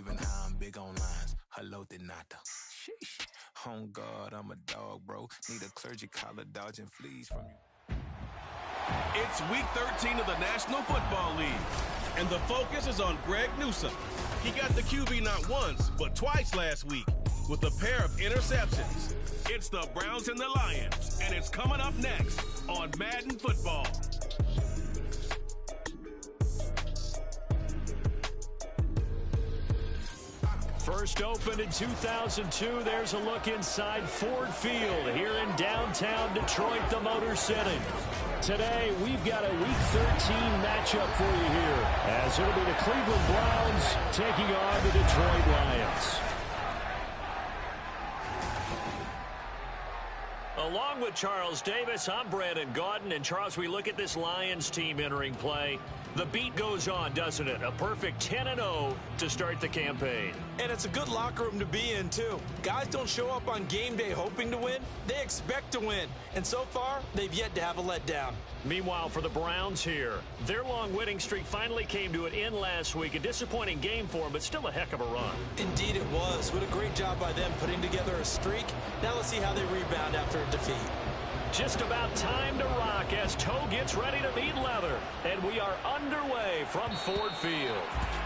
raving how I'm big on lines. Hello, Denata. Sheesh. On God, I'm a dog, bro. Need a clergy collar dodging fleas from you. It's week 13 of the National Football League, and the focus is on Greg Newsome. He got the QB not once, but twice last week with a pair of interceptions. It's the Browns and the Lions, and it's coming up next on Madden Football. First opened in 2002, there's a look inside Ford Field here in downtown Detroit, the Motor City. Today, we've got a Week 13 matchup for you here, as it'll be the Cleveland Browns taking on the Detroit Lions. Along with Charles Davis, I'm Brandon Gaudin. And Charles, we look at this Lions team entering play. The beat goes on, doesn't it? A perfect 10-0 to start the campaign. And it's a good locker room to be in, too. Guys don't show up on game day hoping to win. They expect to win. And so far, they've yet to have a letdown. Meanwhile, for the Browns here, their long winning streak finally came to an end last week. A disappointing game for them, but still a heck of a run. Indeed it was. What a great job by them putting together a streak. Now let's see how they rebound after a defeat. Just about time to rock as Toe gets ready to meet leather. And we are underway from Ford Field.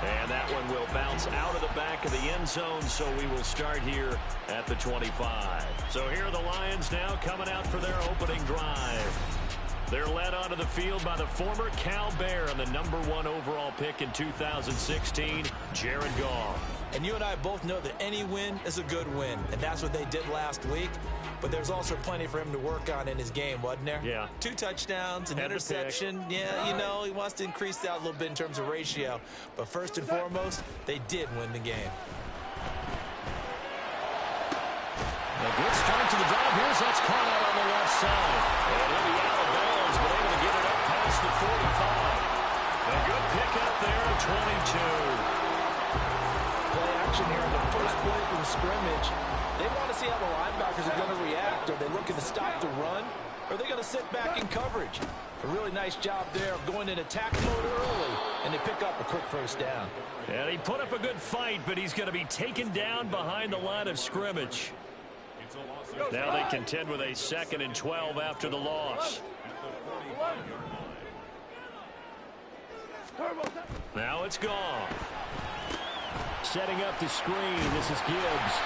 And that one will bounce out of the back of the end zone, so we will start here at the 25. So here are the Lions now coming out for their opening drive. They're led onto the field by the former Cal Bear and the #1 overall pick in 2016, Jared Goff. And you and I both know that any win is a good win, and that's what they did last week. But there's also plenty for him to work on in his game, wasn't there? Yeah. 2 touchdowns, an interception. Yeah, you know, he wants to increase that a little bit in terms of ratio. But first and foremost, they did win the game. A good start to the drive. Here's that's caught out on the left side. And it'll be out of bounds, but able to get it up past the 45. A good pick up there at 22. Play action here on the first play from scrimmage. They want to see how the linebackers are going to react. Are they looking to stop the run? Or are they going to sit back in coverage? A really nice job there of going in attack mode early, and they pick up a quick first down. And he put up a good fight, but he's going to be taken down behind the line of scrimmage. Now they contend with a 2nd and 12 after the loss. Now it's gone. Setting up the screen, this is Gibbs.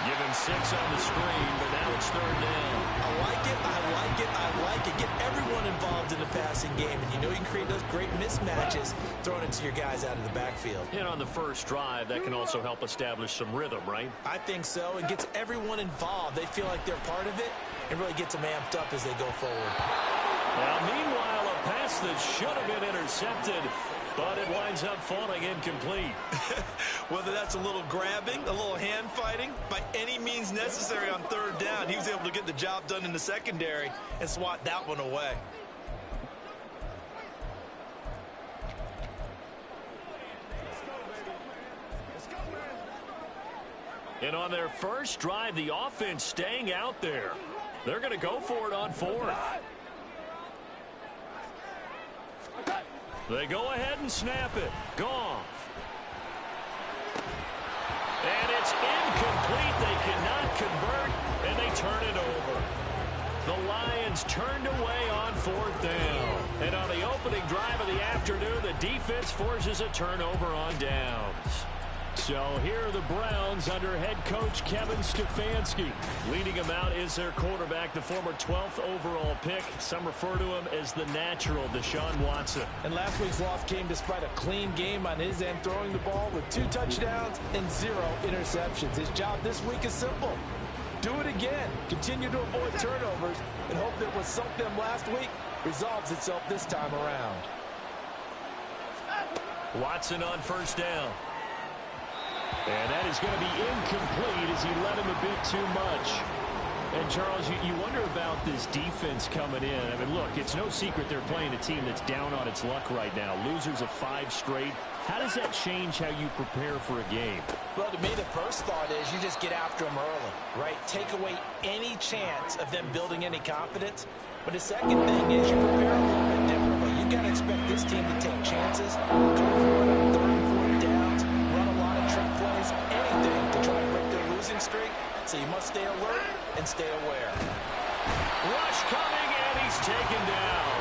Give him 6 on the screen, but now it's 3rd down. I like it, I like it, I like it. Get everyone involved in the passing game, and you know you can create those great mismatches throwing it to your guys out of the backfield. And on the first drive, that can also help establish some rhythm, right? I think so. It gets everyone involved. They feel like they're part of it, and really gets them amped up as they go forward. Now, meanwhile, a pass that should have been intercepted, but it winds up falling incomplete. Whether that's a little grabbing, a little hand fighting, by any means necessary on 3rd down, he was able to get the job done in the secondary and swat that one away. And on their first drive, the offense staying out there. They're going to go for it on 4th. They go ahead and snap it. Goff. And it's incomplete. They cannot convert, and they turn it over. The Lions turned away on 4th down. And on the opening drive of the afternoon, the defense forces a turnover on downs. So here are the Browns under head coach Kevin Stefanski. Leading them out is their quarterback, the former 12th overall pick. Some refer to him as the natural, Deshaun Watson. And last week's loss came despite a clean game on his end, throwing the ball with 2 touchdowns and 0 interceptions. His job this week is simple. Do it again. Continue to avoid turnovers and hope that what sunk them last week resolves itself this time around. Watson on first down. And that is going to be incomplete as he led him a bit too much. And, Charles, you wonder about this defense coming in. I mean, look, it's no secret they're playing a team that's down on its luck right now. Losers of 5 straight. How does that change how you prepare for a game? Well, to me, the first thought is you just get after them early, right? Take away any chance of them building any confidence. But the second thing is you prepare a little bit differently. You got to expect this team to take chances, go for it on 3rd and 4th downs, run a lot of so you must stay alert and stay aware. Rush coming, and he's taken down.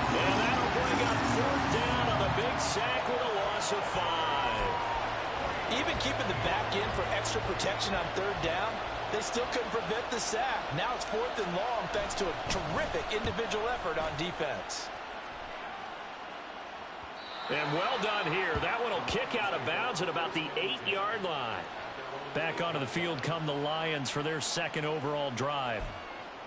And that'll bring up 4th down on the big sack with a loss of 5. Even keeping the back in for extra protection on 3rd down, they still couldn't prevent the sack. Now it's 4th and long thanks to a terrific individual effort on defense. And well done here. That one will kick out of bounds at about the 8-yard line. Back onto the field come the Lions for their 2nd overall drive.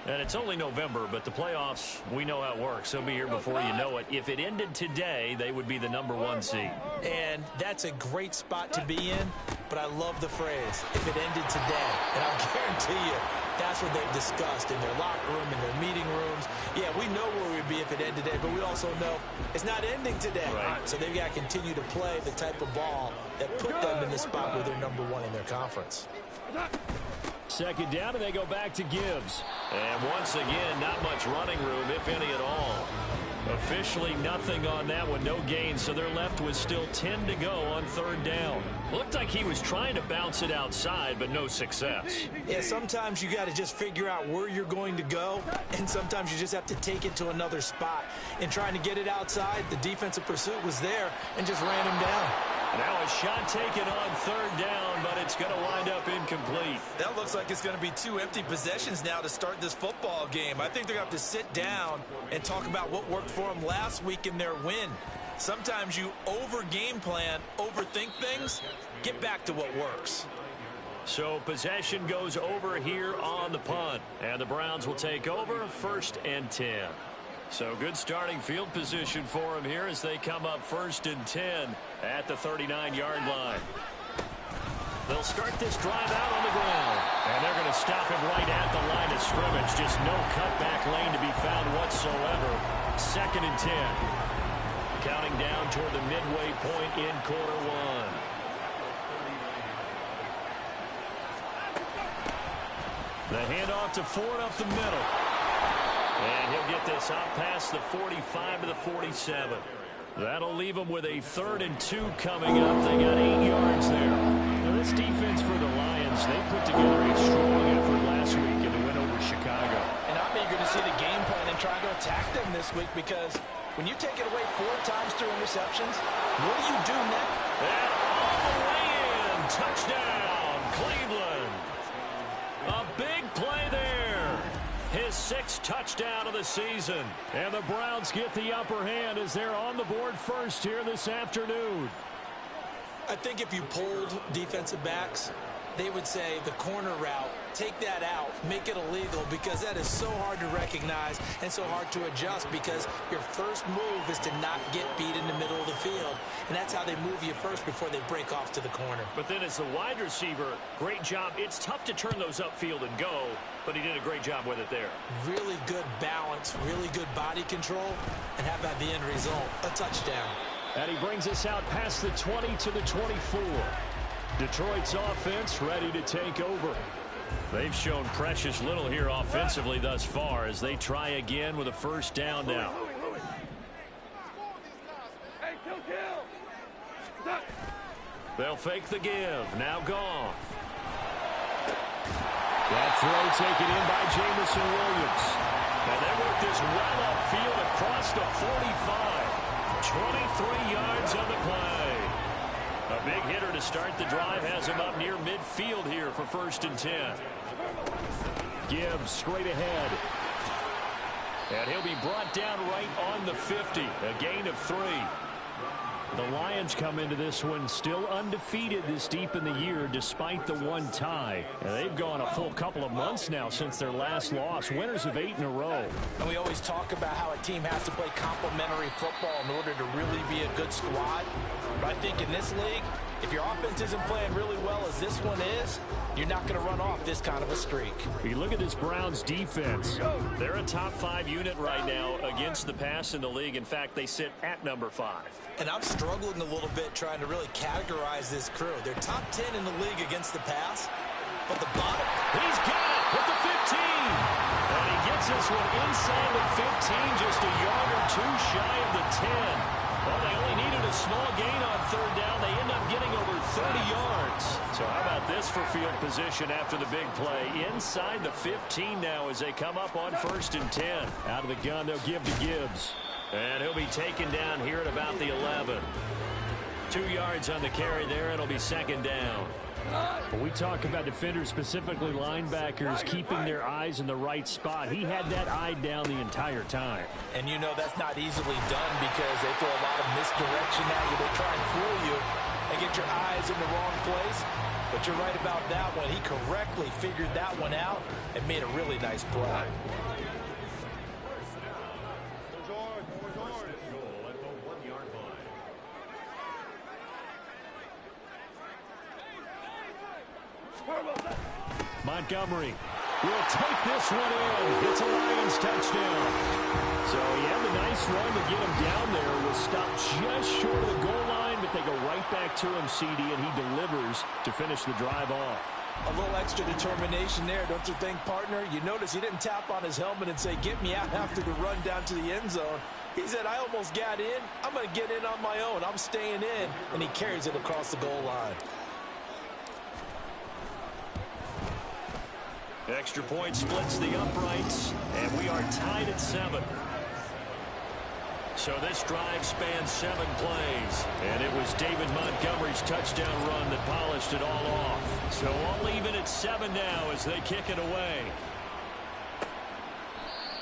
And it's only November, but the playoffs, we know how it works. They'll be here before you know it. If it ended today, they would be the #1 seed. And that's a great spot to be in, but I love the phrase, if it ended today. And I'll guarantee you, that's what they've discussed in their locker room, in their meeting rooms. Yeah, we know where we'd be if it ended today, but we also know it's not ending today. Right. So they've got to continue to play the type of ball that put them in the spot where they're #1 in their conference. 2nd down, and they go back to Gibbs. And once again, not much running room, if any at all. Officially nothing on that one, no gain, so they're left with still 10 to go on 3rd down. Looked like he was trying to bounce it outside, but no success. Yeah, sometimes you got to just figure out where you're going to go, and sometimes you just have to take it to another spot. And trying to get it outside, the defensive pursuit was there and just ran him down. Now a shot taken on 3rd down, but it's going to wind up incomplete. That looks like it's going to be 2 empty possessions now to start this football game. I think they're going to have to sit down and talk about what worked for them last week in their win. Sometimes you over-game plan, overthink things, get back to what works. So possession goes over here on the punt, and the Browns will take over 1st and 10. So good starting field position for them here as they come up 1st and 10 at the 39-yard line. They'll start this drive out on the ground, and they're going to stop him right at the line of scrimmage. Just no cutback lane to be found whatsoever. 2nd and 10. Counting down toward the midway point in quarter 1. The handoff to Ford up the middle. And he'll get this out past the 45 to the 47. That'll leave them with a 3rd and 2 coming up. They got 8 yards there. Now this defense for the Lions, they put together a strong effort last week in the win over Chicago. And I'm eager to see the game plan and try to attack them this week, because when you take it away 4 times through interceptions, what do you do next? And all the way in. Touchdown, Cleveland. A big play there. His 6th touchdown of the season. And the Browns get the upper hand as they're on the board first here this afternoon. I think if you polled defensive backs, they would say the corner route, take that out, make it illegal, because that is so hard to recognize and so hard to adjust, because your first move is to not get beat in the middle of the field. And that's how they move you first before they break off to the corner. But then as the wide receiver, great job. It's tough to turn those upfield and go, but he did a great job with it there. Really good balance, really good body control, and how about the end result? A touchdown. And he brings us out past the 20 to the 24. Detroit's offense ready to take over. They've shown precious little here offensively thus far as they try again with a 1st down now. They'll fake the give. Now Goff. That throw taken in by Jamison Williams. And they work this well upfield across the 45. 23 yards on the play. A big hitter to start the drive has him up near midfield here for 1st and 10. Gibbs straight ahead. And he'll be brought down right on the 50. A gain of 3. The Lions come into this one still undefeated this deep in the year despite the 1 tie. And they've gone a full couple of months now since their last loss. Winners of 8 in a row. And we always talk about how a team has to play complementary football in order to really be a good squad. But I think in this league, if your offense isn't playing really well as this one is, you're not going to run off this kind of a streak. You look at this Browns defense. They're a top 5 unit right now against the pass in the league. In fact, they sit at number 5. And I'm struggling a little bit trying to really categorize this crew. They're top 10 in the league against the pass, but the bottom. He's got it with the 15. And he gets this one inside the 15, just a yard or 2 shy of the 10. Well, they only needed a small gain on 3rd down. They end up getting over 30 yards. So So how about this for field position after the big play? Inside the 15 now as they come up on 1st and 10. Out of the gun, they'll give to Gibbs. And he'll be taken down here at about the 11. 2 yards on the carry there. It'll be 2nd down. When we talk about defenders, specifically linebackers, keeping their eyes in the right spot, he had that eye down the entire time. And you know that's not easily done because they throw a lot of misdirection at you. They try and fool you and get your eyes in the wrong place. But you're right about that one. He correctly figured that one out and made a really nice play. Montgomery will take this one in. It's a Lions touchdown. So he had a nice run to get him down there. Was stopped just short of the goal line, but they go right back to him, CD, and he delivers to finish the drive off. A little extra determination there, don't you think, partner? You notice he didn't tap on his helmet and say, get me out after the run down to the end zone. He said, I almost got in. I'm going to get in on my own. I'm staying in. And he carries it across the goal line. Extra point splits the uprights, and we are tied at 7. So this drive spans 7 plays, and it was David Montgomery's touchdown run that polished it all off. So all even at 7 now as they kick it away.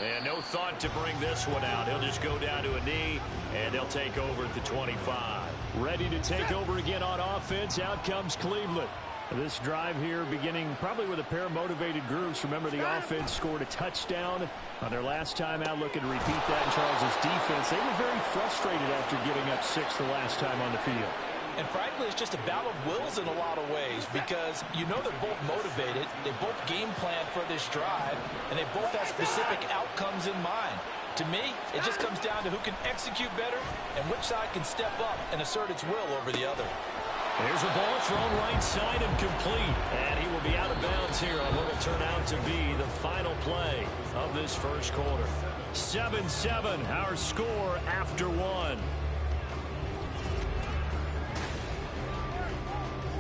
And no thought to bring this one out. He'll just go down to a knee, and they'll take over at the 25. Ready to take over again on offense. Out comes Cleveland. This drive here beginning probably with a pair of motivated groups. Remember, the offense scored a touchdown on their last time out. Looking to repeat that in Charles' defense. They were very frustrated after giving up 6 the last time on the field. And frankly, it's just a battle of wills in a lot of ways because you know they're both motivated. They both game plan for this drive, and they both have specific outcomes in mind. To me, it just comes down to who can execute better and which side can step up and assert its will over the other. There's a ball thrown right side and complete. And he will be out of bounds here on what will turn out to be the final play of this first quarter. 7-7, our score after 1.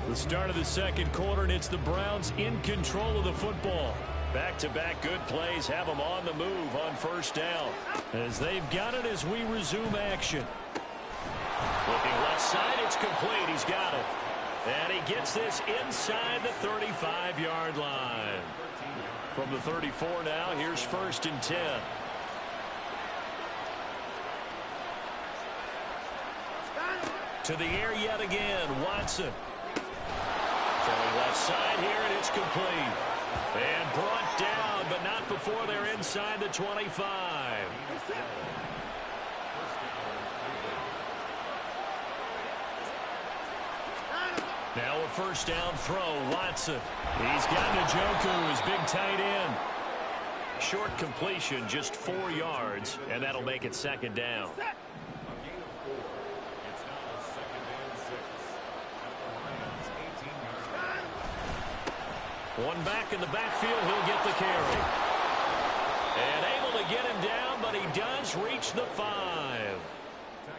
The start of the second quarter, and it's the Browns in control of the football. Back-to-back good plays have them on the move on 1st down. As they've got it as we resume action. Looking left side, it's complete. He's got it. And he gets this inside the 35-yard line. From the 34 now, here's 1st and 10. To the air yet again, Watson. Throwing left side here, and it's complete. And brought down, but not before they're inside the 25. Now a 1st down throw, Watson. He's got Njoku, his big tight end. Short completion, just 4 yards, and that'll make it 2nd down. One back in the backfield, he'll get the carry. And able to get him down, but he does reach the 5.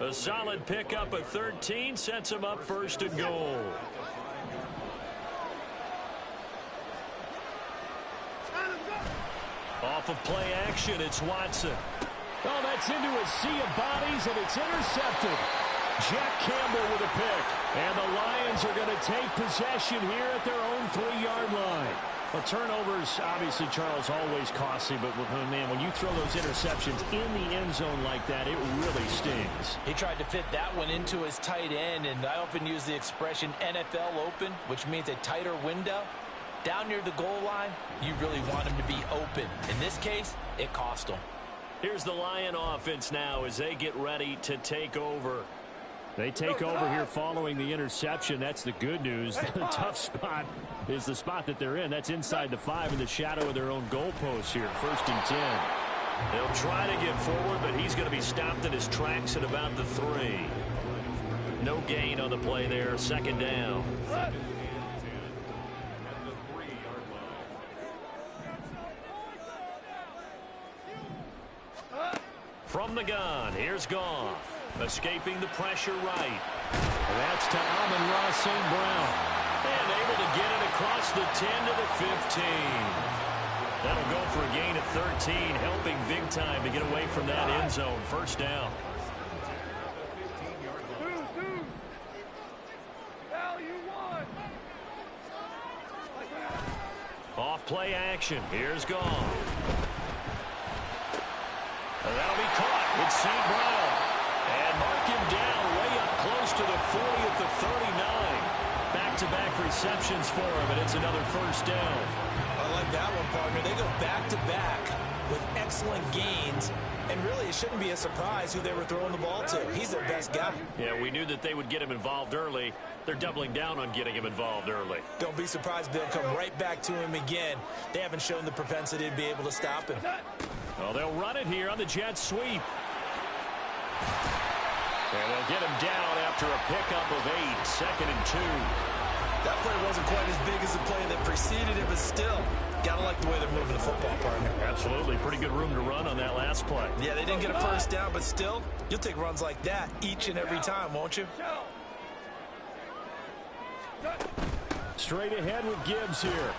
A solid pickup at 13 sets him up 1st and goal. Off of play action, it's Watson. Oh, that's into a sea of bodies, and it's intercepted. Jack Campbell with a pick. And the Lions are going to take possession here at their own 3-yard line. Well, turnovers, obviously, Charles, always costly, but, man, when you throw those interceptions in the end zone like that, it really stings. He tried to fit that one into his tight end, and I often use the expression NFL open, which means a tighter window. Down near the goal line, you really want him to be open. In this case, it cost him. Here's the Lion offense now as they get ready to take over. They take over here following the interception. That's the good news. The tough spot is the spot that they're in. That's inside the 5 in the shadow of their own goalpost here. 1st and 10. They'll try to get forward, but he's going to be stopped in his tracks at about the 3. No gain on the play there. 2nd down. From the gun, here's Goff. Escaping the pressure right. That's to Amon-Ra St. Brown. And able to It's the 10 to the 15. That'll go for a gain of 13, helping big time to get away from that end zone. First down. Off play action. Here's Goff. That'll be caught. It's St. Brown. And mark him down way up close to the 40 at the 39. Back-to-back receptions for him, and it's another first down. I like that one, partner. They go back-to-back with excellent gains, and really it shouldn't be a surprise who they were throwing the ball to. He's their best guy. Yeah, we knew that they would get him involved early. They're doubling down on getting him involved early. Don't be surprised they'll come right back to him again. They haven't shown the propensity to be able to stop him. Well, they'll run it here on the jet sweep. And they'll get him down after a pickup of 8, 2nd and 2. That play wasn't quite as big as the play that preceded it, but still, gotta like the way they're moving the football, partner. Absolutely. Pretty good room to run on that last play. Yeah, they didn't get a first down, but still, you'll take runs like that each and every time, won't you? Straight ahead with Gibbs here.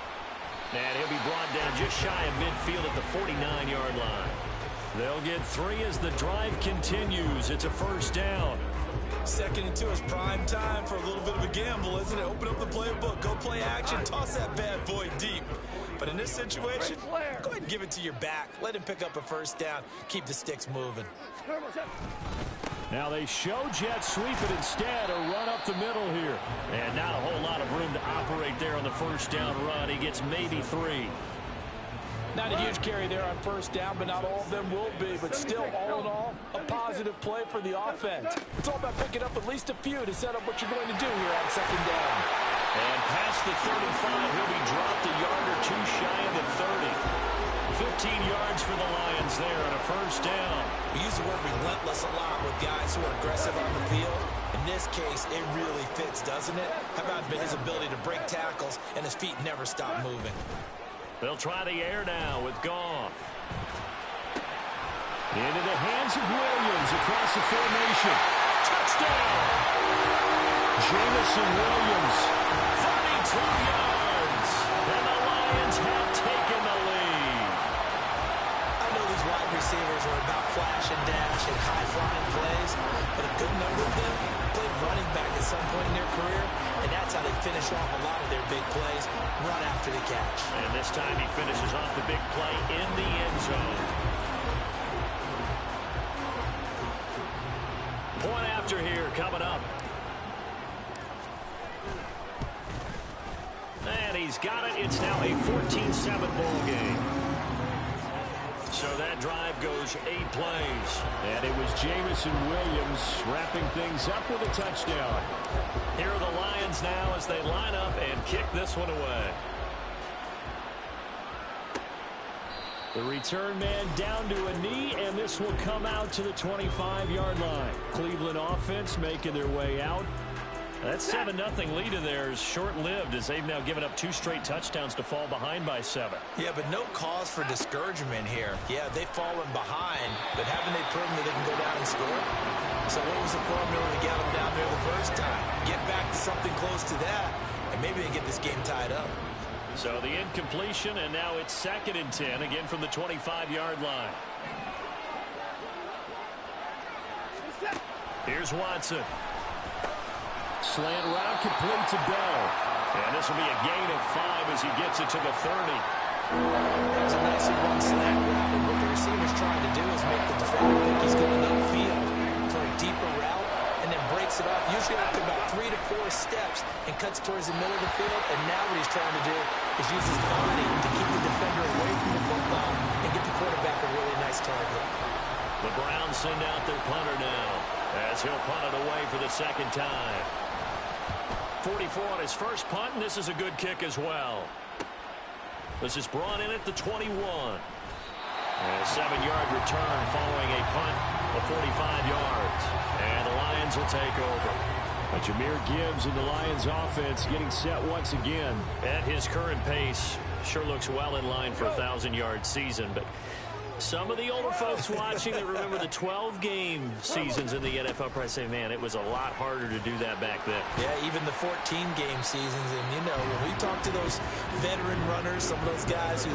And he'll be brought down just shy of midfield at the 49-yard line. They'll get 3 as the drive continues. It's a first down. 2nd and 2 is prime time for a little bit of a gamble, isn't it? Open up the playbook, go play action, toss that bad boy deep. But in this situation, go ahead and give it to your back. Let him pick up a first down. Keep the sticks moving. Now they show jet sweep it instead, a run up the middle here. And not a whole lot of room to operate there on the first down run. He gets maybe 3. Not a huge carry there on first down, but not all of them will be. But still, all in all, a positive play for the offense. It's all about picking up at least a few to set up what you're going to do here on 2nd down. And past the 35, he'll be dropped a yard or 2 shy of the 30. 15 yards for the Lions there on a first down. We use the word relentless a lot with guys who are aggressive on the field. In this case, it really fits, doesn't it? How about his ability to break tackles and his feet never stop moving? They'll try the air now with Goff. Into the hands of Williams across the formation. Touchdown! Jamison Williams, 32 yards. And the Lions have taken the lead. I know these wide receivers are about flash and dash and high-flying plays, but a good number of them played running back at some point in their career, and that's how they finish off a lot of their big plays, run after the catch. And this time he finishes off the big play in the end zone. Point after here coming up. And he's got it. It's now a 14-7 ball game. So that drive goes 8 plays. And it was Jamison Williams wrapping things up with a touchdown. Here are the Lions now as they line up and kick this one away. The return man down to a knee, and this will come out to the 25-yard line. Cleveland offense making their way out. That 7-0 lead in there is short-lived as they've now given up 2 straight touchdowns to fall behind by 7. Yeah, but no cause for discouragement here. Yeah, they've fallen behind, but haven't they proven that they can go down and score? So what was the formula to get them down there the first time? Get back to something close to that, and maybe they get this game tied up. So the incompletion, and now it's 2nd and 10, again from the 25-yard line. Here's Watson. Slant route complete to Bell. And this will be a gain of 5 as he gets it to the 30. That was a nicely run slant route, and what the receiver's trying to do is make the defender think he's going upfield for a deeper route, and then breaks it off, usually after about 3 to 4 steps, and cuts towards the middle of the field. And now what he's trying to do is use his body to keep the defender away from the football and get the quarterback a really nice target. The Browns send out their punter now as he'll punt it away for the 2nd time. 44 on his first punt, and this is a good kick as well. This is brought in at the 21. And a 7-yard return following a punt of 45 yards. And the Lions will take over. But Jahmyr Gibbs and the Lions offense getting set once again. At his current pace, sure looks well in line for a 1,000-yard season, but Some of the older folks watching that remember the 12-game seasons in the NFL probably say, man, it was a lot harder to do that back then. Yeah, even the 14-game seasons. And, you know, when we talk to those veteran runners, some of those guys who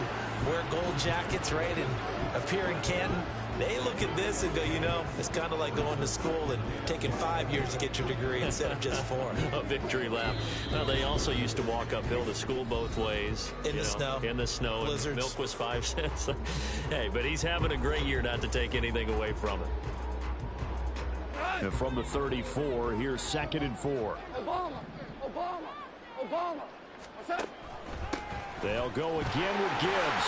wear gold jackets, right, and appear in Canton, they look at this and go, you know, it's kind of like going to school and taking 5 years to get your degree instead of just 4. A victory lap. Well, they also used to walk uphill to school both ways. In the snow. In the snow. Blizzards. Milk was 5 cents. Hey, but he's having a great year, not to take anything away from it. And from the 34, here's 2nd and 4. Obama. What's that? They'll go again with Gibbs.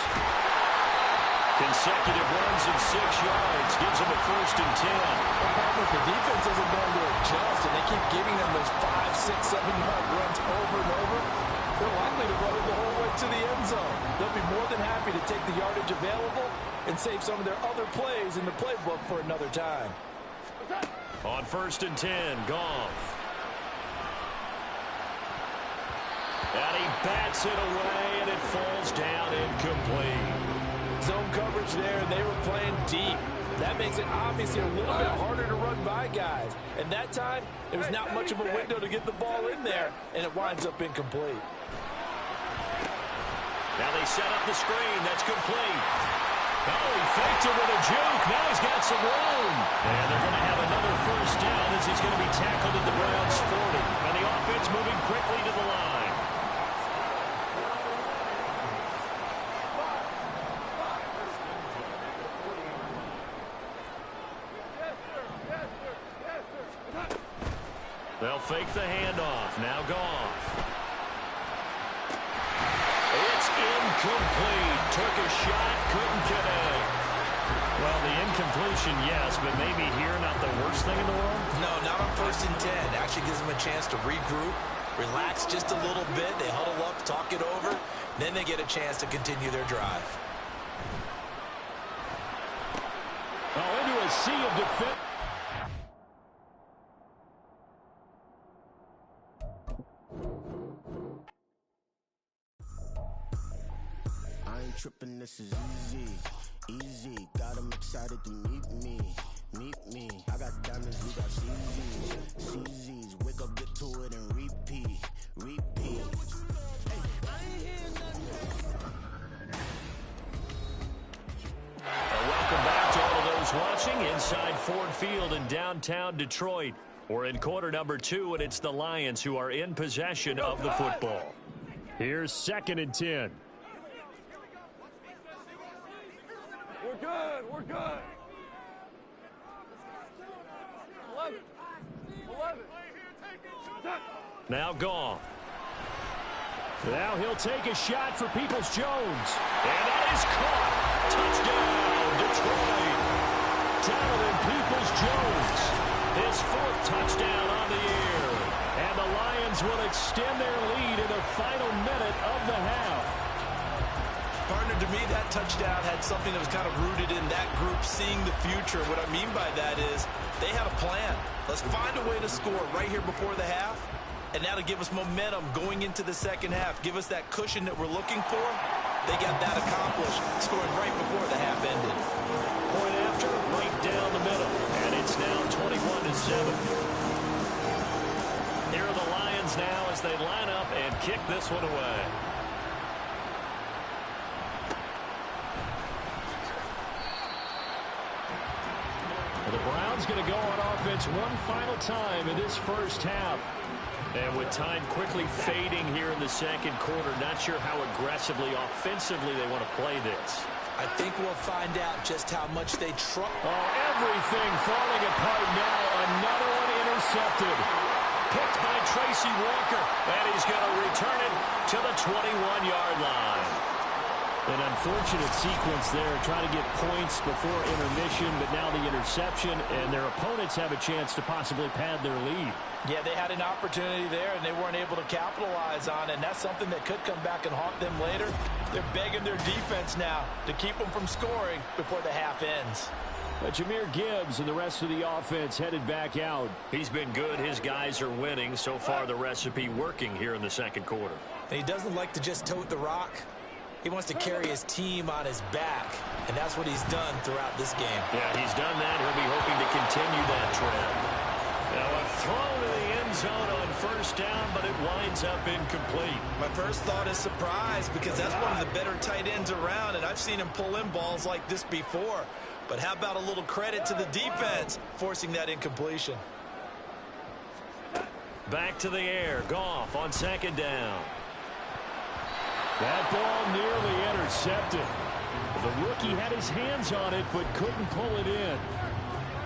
Consecutive runs of 6 yards. Gives him a 1st and 10. The problem with the defense isn't going to adjust, and they keep giving them those 5, 6, 7-yard runs over and over. They're likely to run it the whole way to the end zone. They'll be more than happy to take the yardage available and save some of their other plays in the playbook for another time. On 1st and 10, Goff. And he bats it away, and it falls down incomplete. Zone coverage there, and they were playing deep. That makes it obviously a little bit harder to run by guys. And that time, there was not much of a window to get the ball in there, and it winds up incomplete. Now they set up the screen. That's complete. Oh, he faked it with a juke. Now he's got some room. And they're going to have another 1st down as he's going to be tackled at the Browns' 40. And the offense moving quickly to the line. They'll fake the handoff. Now Goff. It's incomplete. Took a shot, couldn't connect. Well, the incompletion, yes, but maybe here not the worst thing in the world? No, not on 1st and 10. Actually gives them a chance to regroup, relax just a little bit. They huddle up, talk it over. Then they get a chance to continue their drive. Oh, into a sea of defense. Tripping, this is easy. Got them excited to meet me. I got diamonds, you got CZs. Wake up, get to it, and repeat. Welcome back to all of those watching inside Ford Field in downtown Detroit. We're in quarter number 2, and it's the Lions who are in possession of the football. Here's 2nd and 10. We're good. 11. Now Goff. Now he'll take a shot for Peoples-Jones. And that is caught. Touchdown, Detroit. Donovan Peoples-Jones. His 4th touchdown on the year. And the Lions will extend their lead in the final minute of the half. Partner, to me, that touchdown had something that was kind of rooted in that group seeing the future. What I mean by that is they had a plan. Let's find a way to score right here before the half, and that'll give us momentum going into the second half, give us that cushion that we're looking for. They got that accomplished, scoring right before the half ended. Point after, right down the middle, and it's now 21-7. Here are the Lions now as they line up and kick this one away. The Browns going to go on offense one final time in this first half. And with time quickly fading here in the second quarter, not sure how aggressively, offensively they want to play this. I think we'll find out just how much they trust. Oh, everything falling apart now. Another one intercepted. Picked by Tracy Walker, and he's going to return it to the 21-yard line. An unfortunate sequence there, trying to get points before intermission, but now the interception, and their opponents have a chance to possibly pad their lead. Yeah, they had an opportunity there, and they weren't able to capitalize on it, and that's something that could come back and haunt them later. They're begging their defense now to keep them from scoring before the half ends. But Jahmyr Gibbs and the rest of the offense headed back out. He's been good. His guys are winning. So far, the recipe working here in the second quarter. And he doesn't like to just tote the rock. He wants to carry his team on his back, and that's what he's done throughout this game. Yeah, he's done that. He'll be hoping to continue that trend. Now a throw to the end zone on first down, but it winds up incomplete. My first thought is surprise, because that's one of the better tight ends around, and I've seen him pull in balls like this before. But how about a little credit to the defense forcing that incompletion? Back to the air. Goff on second down. That ball nearly intercepted. The rookie had his hands on it, but couldn't pull it in.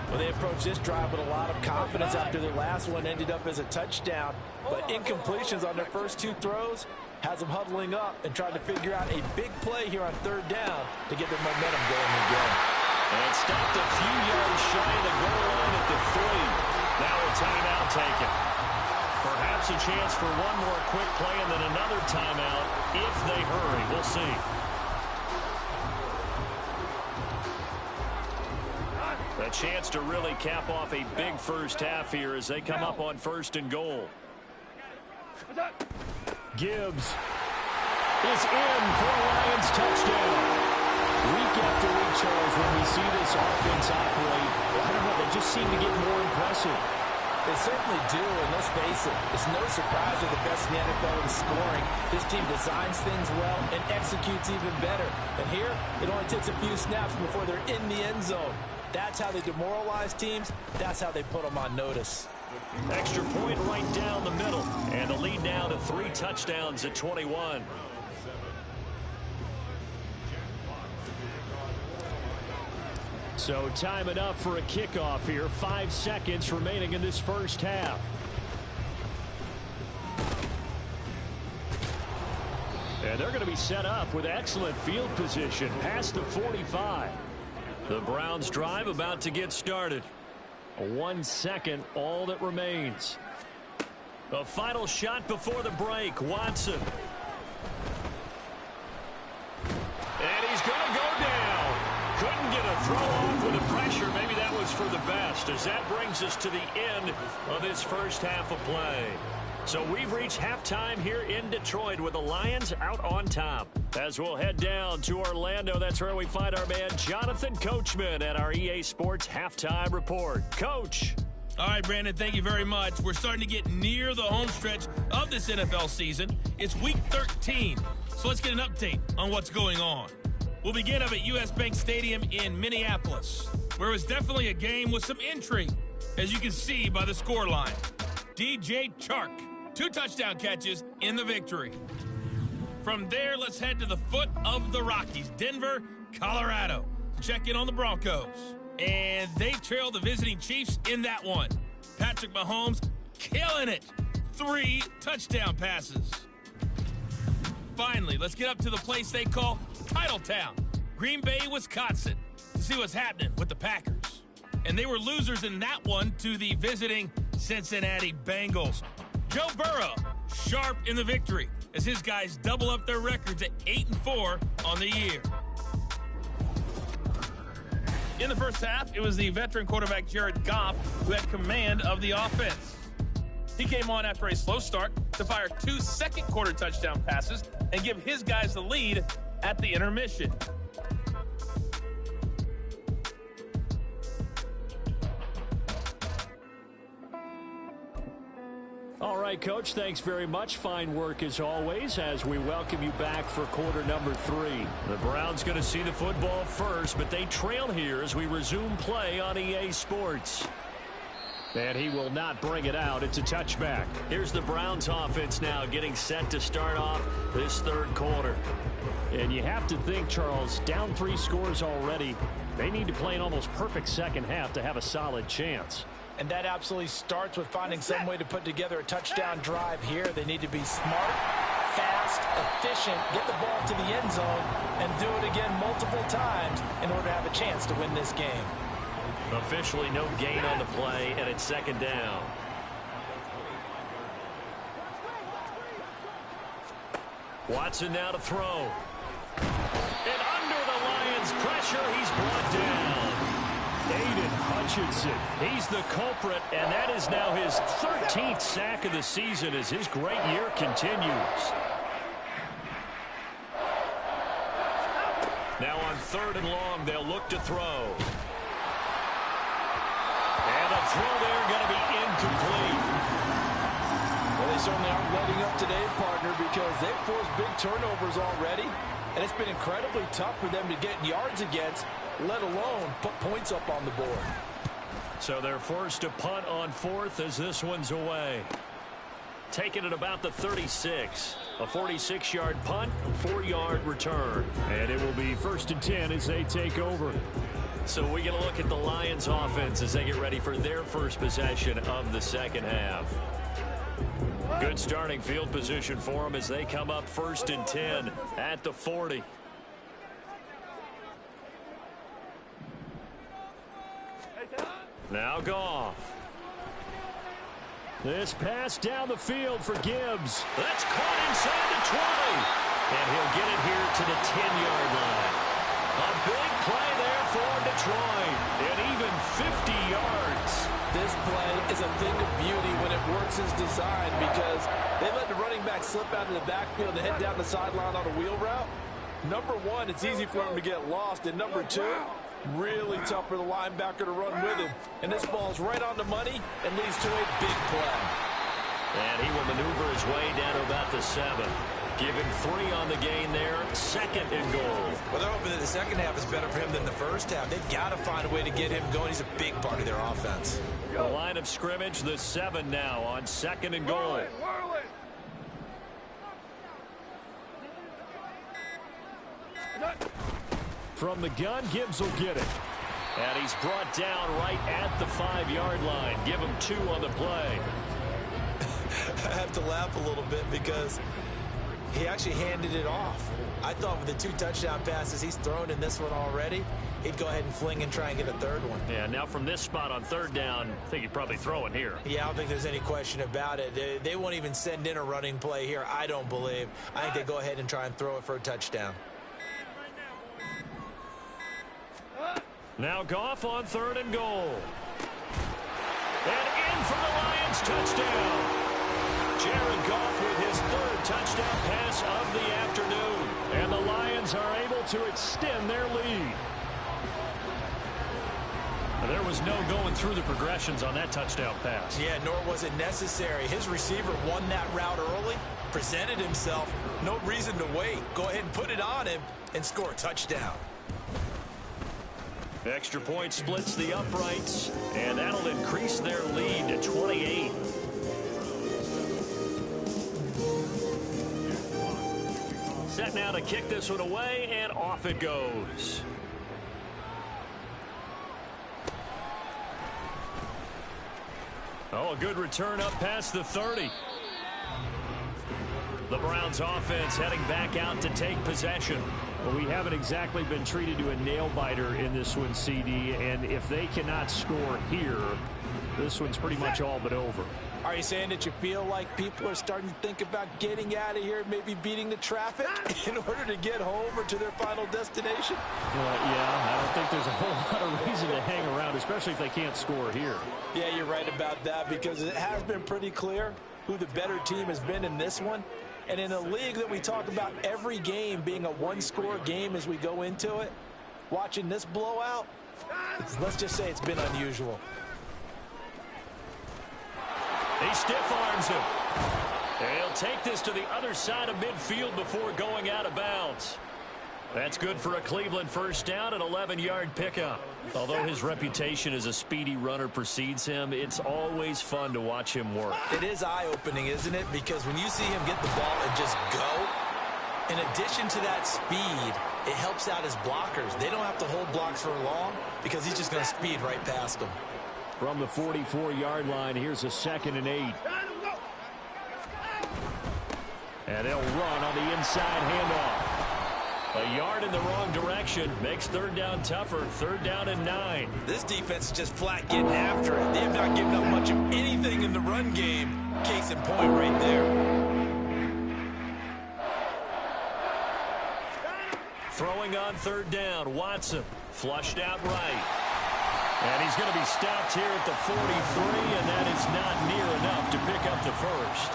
Well, they approached this drive with a lot of confidence after their last one ended up as a touchdown. But incompletions on their first two throws has them huddling up and trying to figure out a big play here on third down to get their momentum going again. And stopped a few yards shy of the goal line at the 3. Now a timeout taken. Perhaps a chance for one more quick play and then another timeout if they hurry. We'll see. A chance to really cap off a big first half here as they come up on first and goal. Gibbs is in for a Lions touchdown. Week after week, Charles, when we see this offense operate, I don't know, they just seem to get more impressive. They certainly do, and let's face it, it's no surprise they're the best in the NFL in scoring. This team designs things well and executes even better. And here, it only takes a few snaps before they're in the end zone. That's how they demoralize teams. That's how they put them on notice. Extra point right down the middle. And the lead now to 3 touchdowns at 21. So time enough for a kickoff here. 5 seconds remaining in this first half. And they're going to be set up with excellent field position past the 45. The Browns drive about to get started. 1 second, all that remains. The final shot before the break. Watson. And he's going to go down. Couldn't get a throw off with the pressure. Maybe that was for the best, as that brings us to the end of this first half of play. So we've reached halftime here in Detroit with the Lions out on top. As we'll head down to Orlando, that's where we find our man Jonathan Coachman at our EA Sports Halftime Report. Coach. All right, Brandon, thank you very much. We're starting to get near the home stretch of this NFL season. It's Week 13, so let's get an update on what's going on. We'll begin up at U.S. Bank Stadium in Minneapolis, where it was definitely a game with some intrigue, as you can see by the scoreline. DJ Chark, 2 touchdown catches in the victory. From there, let's head to the foot of the Rockies, Denver, Colorado, to check in on the Broncos. And they trail the visiting Chiefs in that one. Patrick Mahomes killing it. 3 touchdown passes. Finally, let's get up to the place they call Titletown, Green Bay, Wisconsin, to see what's happening with the Packers. And they were losers in that one to the visiting Cincinnati Bengals. Joe Burrow, sharp in the victory, as his guys double up their records at 8-4 on the year. In the first half, it was the veteran quarterback Jared Goff who had command of the offense. He came on after a slow start to fire 2 second-quarter touchdown passes and give his guys the lead at the intermission. All right, Coach, thanks very much. Fine work as always as we welcome you back for quarter number 3. The Browns going to see the football first, but they trail here as we resume play on EA Sports. And he will not bring it out. It's a touchback. Here's the Browns offense now getting set to start off this third quarter. And you have to think, Charles, down 3 scores already. They need to play an almost perfect second half to have a solid chance. And that absolutely starts with finding some way to put together a touchdown drive here. They need to be smart, fast, efficient, get the ball to the end zone, and do it again multiple times in order to have a chance to win this game. Officially no gain on the play, and it's second down. Watson now to throw. And under the Lions' pressure, he's brought down. Aiden Hutchinson, he's the culprit, and that is now his 13th sack of the season as his great year continues. Now on 3rd and long, they'll look to throw. And the throw there going to be incomplete. Well, they certainly aren't letting up today, partner, because they've forced big turnovers already, and it's been incredibly tough for them to get yards against, let alone put points up on the board. So they're forced to punt on 4th as this one's away. Taking it about the 36. A 46-yard punt, 4-yard return. And it will be 1st and 10 as they take over. So we get a look at the Lions offense as they get ready for their first possession of the second half. Good starting field position for them as they come up 1st and 10 at the 40. Now Goff. This pass down the field for Gibbs. That's caught inside the 20. And he'll get it here to the 10-yard line. A big play there for Detroit. And even 50 yards. This play is a thing of beauty when it works as designed because they let the running back slip out of the backfield and head down the sideline on a wheel route. Number one, it's easy for him to get lost. And number two, really tough for the linebacker to run with him. And this ball's right on the money and leads to a big play. And he will maneuver his way down to about the 7. Give him 3 on the gain there. 2nd and goal. Well, they're hoping that the second half is better for him than the first half. They've got to find a way to get him going. He's a big part of their offense. The line of scrimmage, the 7 now on 2nd and goal. From the gun, Gibbs will get it. And he's brought down right at the 5-yard line. Give him 2 on the play. I have to laugh a little bit because he actually handed it off. I thought with the 2 touchdown passes he's thrown in this one already, he'd go ahead and fling and try and get a 3rd one. Yeah, now from this spot on 3rd down, I think he'd probably throw it here. Yeah, I don't think there's any question about it. They won't even send in a running play here, I don't believe. I think they go ahead and try and throw it for a touchdown. Now Goff on 3rd and goal. And in for the Lions touchdown. Jared Goff with his 3rd touchdown pass of the afternoon. And the Lions are able to extend their lead. There was no going through the progressions on that touchdown pass. Yeah, nor was it necessary. His receiver won that route early, presented himself. No reason to wait. Go ahead and put it on him and score a touchdown. Extra point splits the uprights, and that'll increase their lead to 28. Set now to kick this one away, and off it goes. Oh, a good return up past the 30. The Browns offense heading back out to take possession. Well, we haven't exactly been treated to a nail-biter in this one, CD, and if they cannot score here, this one's pretty much all but over. Are you saying that you feel like people are starting to think about getting out of here, maybe beating the traffic in order to get home or to their final destination? Yeah, I don't think there's a whole lot of reason to hang around, especially if they can't score here. Yeah, you're right about that because it has been pretty clear who the better team has been in this one. And in a league that we talk about every game being a one-score game as we go into it, watching this blowout, let's just say it's been unusual. He stiff-arms him. And he'll take this to the other side of midfield before going out of bounds. That's good for a Cleveland first down, an 11-yard pickup. Although his reputation as a speedy runner precedes him, it's always fun to watch him work. It is eye-opening, isn't it? Because when you see him get the ball and just go, in addition to that speed, it helps out his blockers. They don't have to hold blocks for long because he's just going to speed right past them. From the 44-yard line, here's a 2nd and 8. And they'll run on the inside handoff. A yard in the wrong direction makes 3rd down tougher. 3rd down and 9. This defense is just flat getting after it. They have not given up much of anything in the run game. Case in point right there. Throwing on 3rd down, Watson flushed out right. And he's going to be stopped here at the 43, and that is not near enough to pick up the first.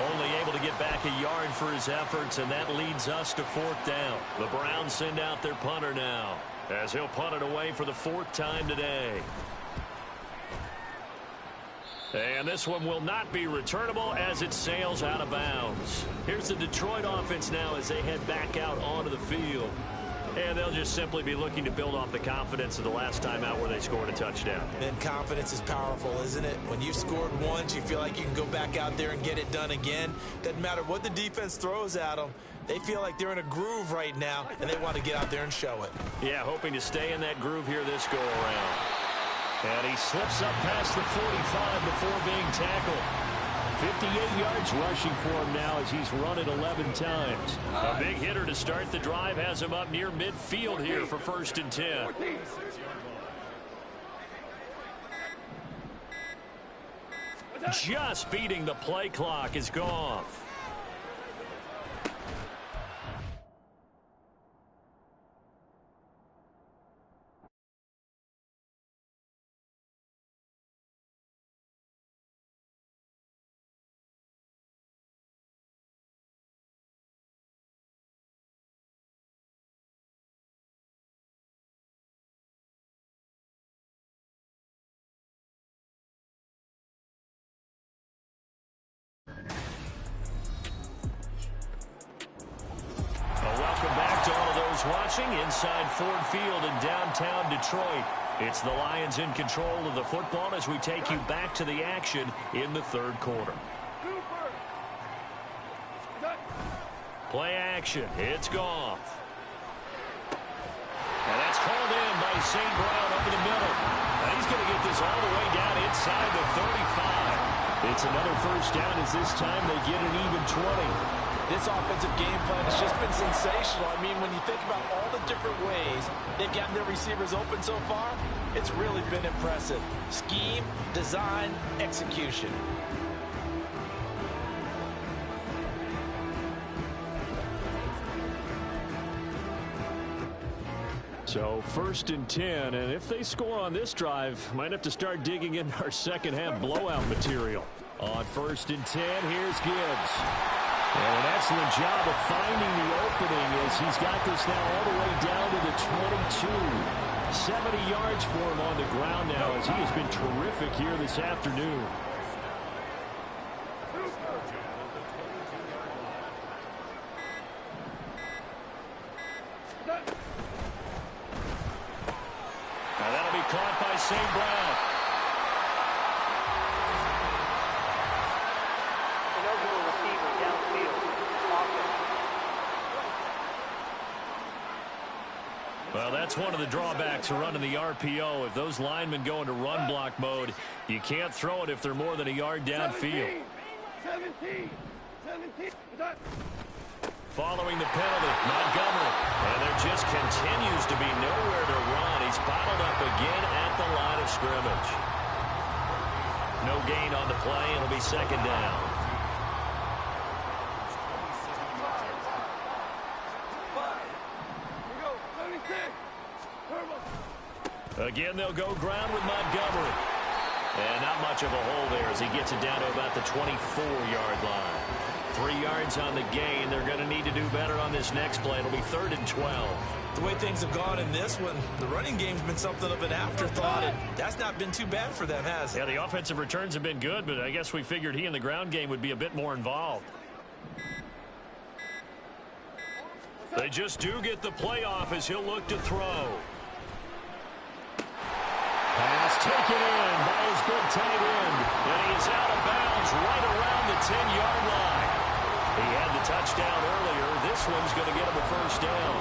Only able to get back a yard for his efforts, and that leads us to 4th down. The Browns send out their punter now, as he'll punt it away for the 4th time today. And this one will not be returnable as it sails out of bounds. Here's the Detroit offense now as they head back out onto the field. And they'll just simply be looking to build off the confidence of the last time out where they scored a touchdown. And confidence is powerful, isn't it? When you've scored once, you feel like you can go back out there and get it done again. Doesn't matter what the defense throws at them. They feel like they're in a groove right now, and they want to get out there and show it. Yeah, hoping to stay in that groove here this go-around. And he slips up past the 45 before being tackled. 58 yards rushing for him now as he's run it 11 times. A big hitter to start the drive has him up near midfield here for 1st and 10. Just beating the play clock is Goff. Watching inside Ford Field in downtown Detroit. It's the Lions in control of the football as we take you back to the action in the 3rd quarter. Play action. It's Goff. And that's called in by St. Brown over the middle. Now he's going to get this all the way down inside the 35. It's another 1st down as this time they get an even 20. This offensive game plan has just been sensational. I mean, when you think about all the different ways they've gotten their receivers open so far, it's really been impressive. Scheme, design, execution. So 1st and 10, and if they score on this drive, might have to start digging in our second half blowout material. On 1st and 10, here's Gibbs. And an excellent job of finding the opening as he's got this now all the way down to the 22. 70 yards for him on the ground now as he has been terrific here this afternoon. Now that'll be caught by St. Brown. Well, that's one of the drawbacks of running the RPO. If those linemen go into run block mode, you can't throw it if they're more than a yard downfield. 17. Following the penalty, Montgomery. And there just continues to be nowhere to run. He's bottled up again at the line of scrimmage. No gain on the play. It'll be 2nd down. Again, they'll go ground with Montgomery. And not much of a hole there as he gets it down to about the 24-yard line. 3 yards on the gain. They're going to need to do better on this next play. It'll be 3rd and 12. The way things have gone in this one, the running game's been something of an afterthought, and that's not been too bad for them, has it? Yeah, the offensive returns have been good, but I guess we figured he in the ground game would be a bit more involved. They just do get the play off as he'll look to throw. Pass taken in by his big tight end. And he is out of bounds right around the 10-yard line. He had the touchdown earlier. This one's going to get him a 1st down.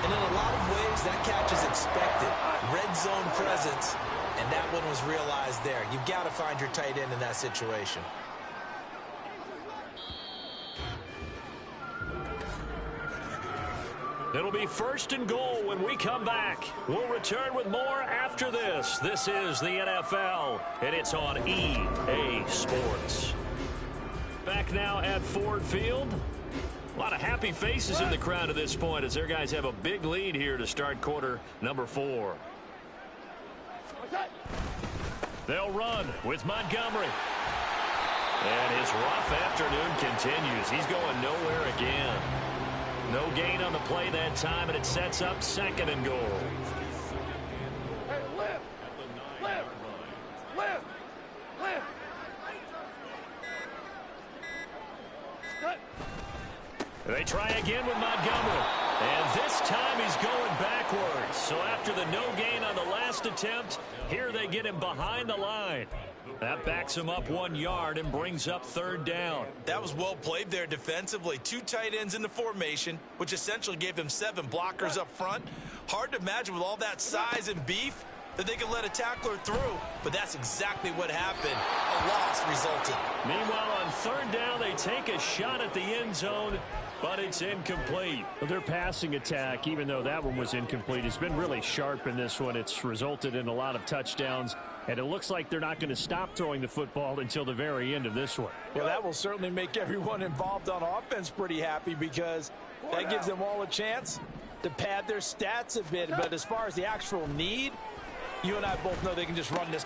And in a lot of ways, that catch is expected. Red zone presence, and that one was realized there. You've got to find your tight end in that situation. It'll be 1st and goal when we come back. We'll return with more after this. This is the NFL, and it's on EA Sports. Back now at Ford Field. A lot of happy faces in the crowd at this point as their guys have a big lead here to start quarter number 4. They'll run with Montgomery. And his rough afternoon continues. He's going nowhere again. No gain on the play that time, and it sets up 2nd and goal. Hey, lift! Lift! Lift! Lift! They try again with Montgomery. And this time he's going backwards. So after the no gain on the last attempt, here they get him behind the line. That backs him up 1 yard and brings up 3rd down. That was well played there defensively. 2 tight ends in the formation, which essentially gave them 7 blockers up front. Hard to imagine with all that size and beef that they could let a tackler through, but that's exactly what happened. A loss resulted. Meanwhile, on 3rd down, they take a shot at the end zone, but it's incomplete. Their passing attack, even though that one was incomplete, has been really sharp in this one. It's resulted in a lot of touchdowns, and it looks like they're not going to stop throwing the football until the very end of this one. Well, that will certainly make everyone involved on offense pretty happy because that gives them all a chance to pad their stats a bit. But as far as the actual need, you and I both know they can just run this.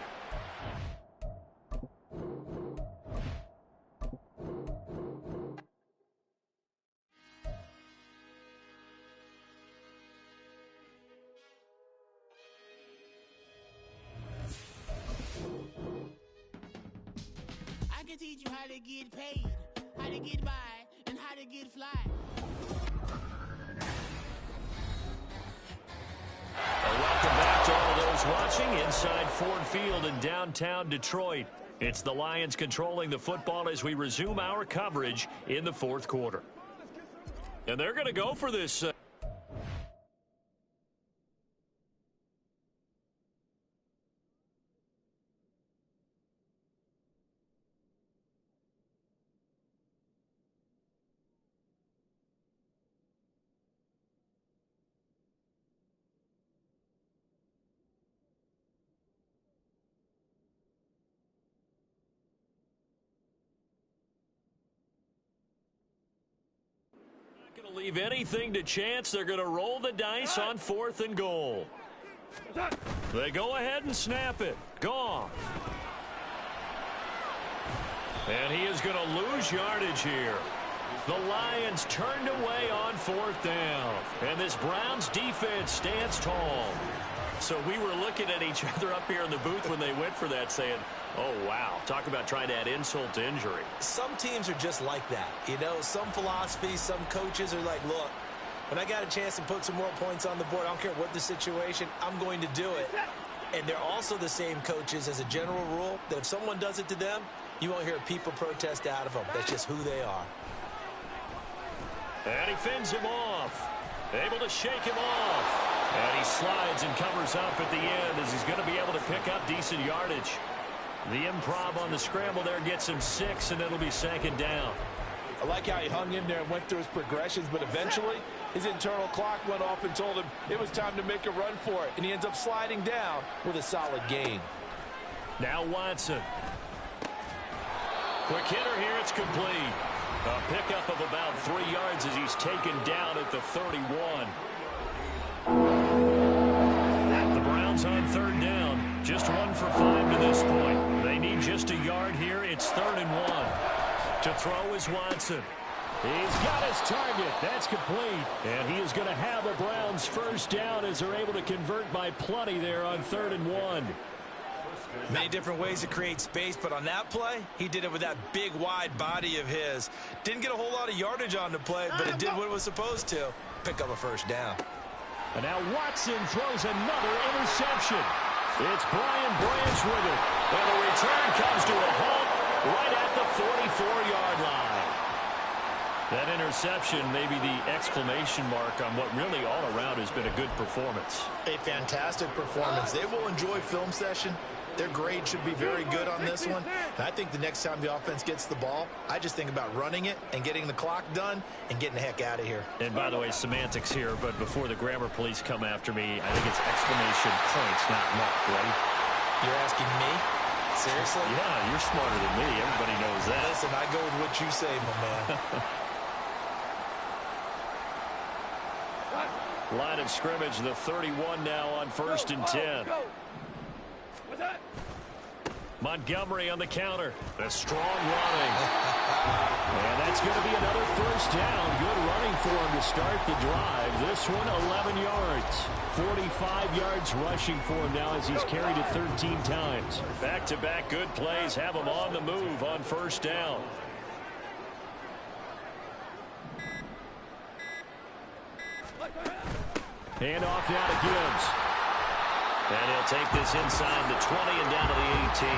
I can teach you how to get paid, how to get by, and how to get fly. Welcome back to all those watching inside Ford Field in downtown Detroit. It's the Lions controlling the football as we resume our coverage in the 4th quarter. And they're going to go for this. Going to leave anything to chance. They're going to roll the dice on 4th and goal. They go ahead and snap it. Goff. And he is going to lose yardage here. The Lions turned away on 4th down. And this Browns defense stands tall. So we were looking at each other up here in the booth when they went for that saying, oh, wow, talk about trying to add insult to injury. Some teams are just like that. You know, some philosophies, some coaches are like, look, when I got a chance to put some more points on the board, I don't care what the situation, I'm going to do it. And they're also the same coaches as a general rule that if someone does it to them, you won't hear people protest out of them. That's just who they are. And he fends him off. Able to shake him off. And he slides and covers up at the end as he's going to be able to pick up decent yardage. The improv on the scramble there gets him 6, and it'll be 2nd down. I like how he hung in there and went through his progressions, but eventually his internal clock went off and told him it was time to make a run for it, and he ends up sliding down with a solid gain. Now Watson. Quick hitter here, it's complete. A pickup of about 3 yards as he's taken down at the 31. The Browns on 3rd down. Just 1 for 5 to this point. They need just a yard here. It's 3rd and 1. To throw is Watson. He's got his target. That's complete. And he is going to have the Browns 1st down as they're able to convert by plenty there on 3rd and 1. Many different ways to create space, but on that play, he did it with that big, wide body of his. Didn't get a whole lot of yardage on the play, but it did what it was supposed to. Pick up a 1st down. And now Watson throws another interception. It's Brian Branch with it. And the return comes to a halt right at the 44-yard line. That interception may be the exclamation mark on what really all around has been a good performance. A fantastic performance. They will enjoy film session. Their grade should be very good on this one. And I think the next time the offense gets the ball, I just think about running it and getting the clock done and getting the heck out of here. And by the way, semantics here, but before the grammar police come after me, I think it's exclamation points, not mark, right? You're asking me? Seriously? Yeah, you're smarter than me. Everybody knows that. Listen, I go with what you say, my man. Line of scrimmage, the 31 now on 1st and 10. Montgomery on the counter. A strong running. And that's going to be another first down. Good running for him to start the drive. This one, 11 yards. 45 yards rushing for him now as he's carried it 13 times. Back-to-back good plays have him on the move on first down. Hand off now to Gibbs. And he'll take this inside the 20 and down to the 18.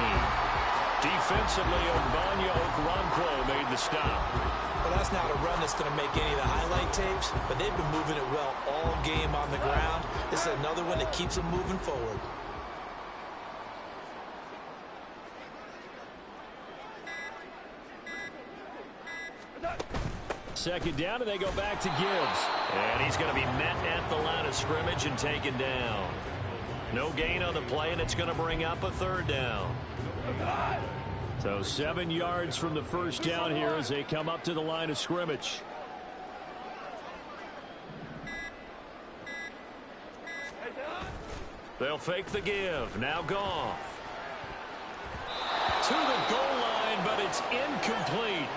Defensively, Ogbanya Okoronkwo made the stop. Well, that's not a run that's going to make any of the highlight tapes, but they've been moving it well all game on the ground. This is another one that keeps them moving forward. Second down, and they go back to Gibbs. And he's going to be met at the line of scrimmage and taken down. No gain on the play, and it's going to bring up a third down. So 7 yards from the first down here as they come up to the line of scrimmage. They'll fake the give. Now Goff. To the goal line, but it's incomplete.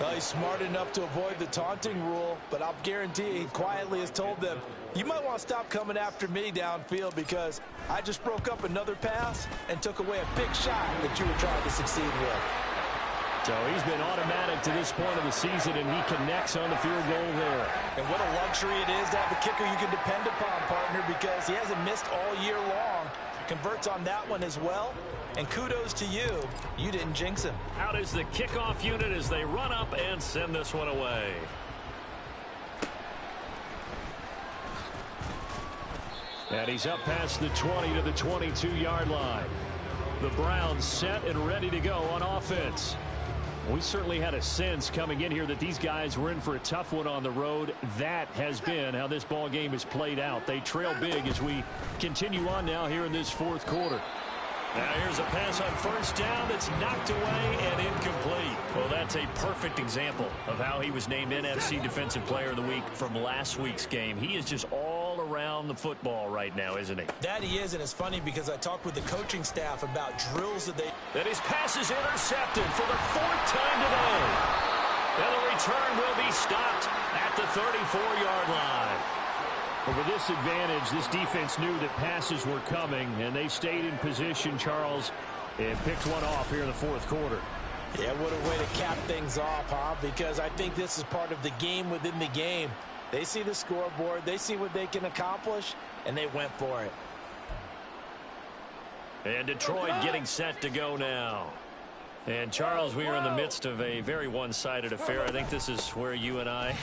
Well, he's smart enough to avoid the taunting rule, but I'll guarantee he quietly has told them, you might want to stop coming after me downfield because I just broke up another pass and took away a big shot that you were trying to succeed with. So he's been automatic to this point of the season, and he connects on the field goal there. And what a luxury it is to have a kicker you can depend upon, partner, because he hasn't missed all year long. Converts on that one as well. And kudos to you. You didn't jinx him. Out is the kickoff unit as they run up and send this one away. And he's up past the 20 to the 22-yard line. The Browns set and ready to go on offense. We certainly had a sense coming in here that these guys were in for a tough one on the road. That has been how this ball game has played out. They trail big as we continue on now here in this fourth quarter. Now here's a pass on first down that's knocked away and incomplete. Well, that's a perfect example of how he was named NFC Defensive Player of the Week from last week's game. He is just all around the football right now, isn't he? That he is, and it's funny because I talked with the coaching staff about drills that they... And his pass is intercepted for the fourth time today. And the return will be stopped at the 34-yard line. But with this advantage, this defense knew that passes were coming, and they stayed in position, Charles, and picked one off here in the fourth quarter. Yeah, what a way to cap things off, huh? Because I think this is part of the game within the game. They see the scoreboard, they see what they can accomplish, and they went for it. And Detroit getting set to go now. And, Charles, we are in the midst of a very one-sided affair. I think this is where you and I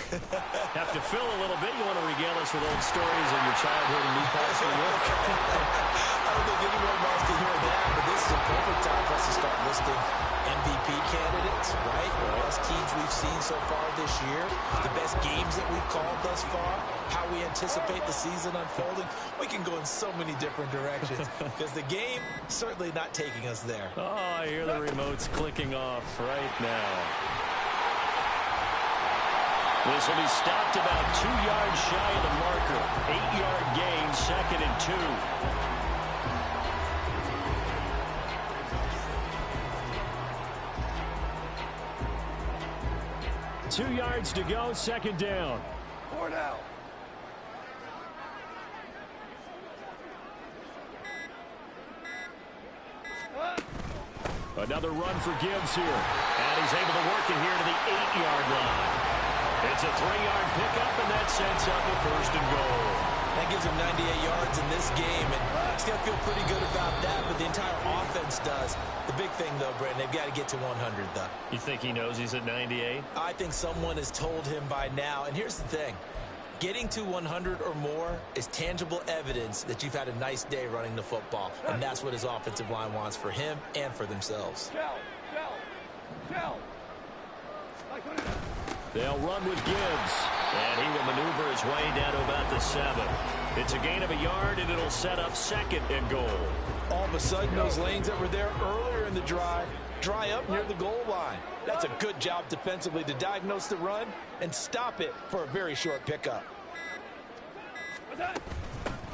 have to fill a little bit. You want to regale us with old stories of your childhood in Newcastle, New York? I don't think anyone wants to hear that, but this is a perfect time for us to start listing MVP candidates, right? The best teams we've seen so far this year, the best games that we've called thus far, how we anticipate the season unfolding. We can go in so many different directions because the game certainly not taking us there. Oh, I hear the remotes clicking off right now. This will be stopped about 2 yards shy of the marker. 8-yard gain, 2nd and 2. 2 yards to go, 2nd down. 4 down. Another run for Gibbs here. And he's able to work it here to the 8-yard line. It's a 3-yard pickup, and that sets up a 1st and goal. That gives him 98 yards in this game, and he's going to feel pretty good about that, but the entire offense does. The big thing, though, Brandon, they've got to get to 100, though. You think he knows he's at 98? I think someone has told him by now, and here's the thing. Getting to 100 or more is tangible evidence that you've had a nice day running the football, and that's what his offensive line wants for him and for themselves. They'll run with Gibbs, and he will maneuver his way down to about the 7. It's a gain of a yard, and it'll set up 2nd and goal. All of a sudden, those lanes that were there earlier in the drive dry up near the goal line. That's a good job defensively to diagnose the run and stop it for a very short pickup.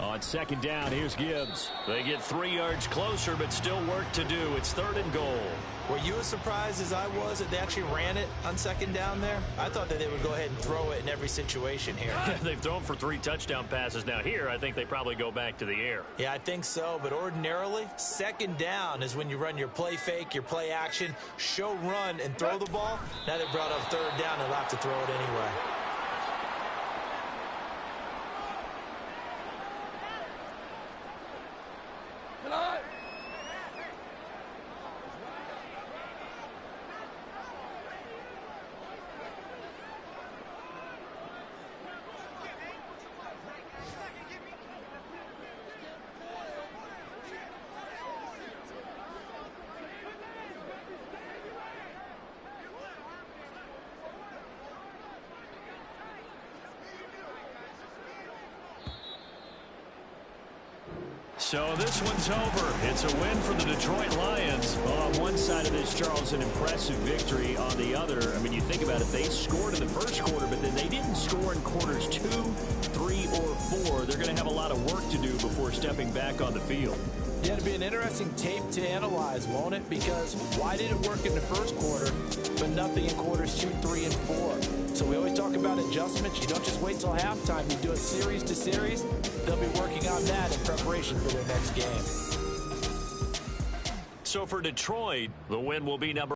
On second down, here's Gibbs. They get 3 yards closer, but still work to do. It's 3rd and goal. Were you as surprised as I was that they actually ran it on second down there? I thought that they would go ahead and throw it in every situation here. They've thrown for 3 touchdown passes. Now here, I think they probably go back to the air. Yeah, I think so, but ordinarily, second down is when you run your play fake, your play action, show run, and throw the ball. Now they brought up 3rd down and they'll have to throw it anyway. So this one's over. It's a win for the Detroit Lions. Well, on one side of this, Charles, an impressive victory. On the other, I mean, you think about it, they scored in the first quarter, but then they didn't score in quarters 2, 3, or 4. They're going to have a lot of work to do before stepping back on the field. Yeah, it'll be an interesting tape to analyze, won't it? Because why did it work in the first quarter, but nothing in quarters 2, 3, and 4? So we always talk about adjustments. You don't just wait till halftime. You do it series to series. They'll be working on that in preparation for their next game. So for Detroit, the win will be number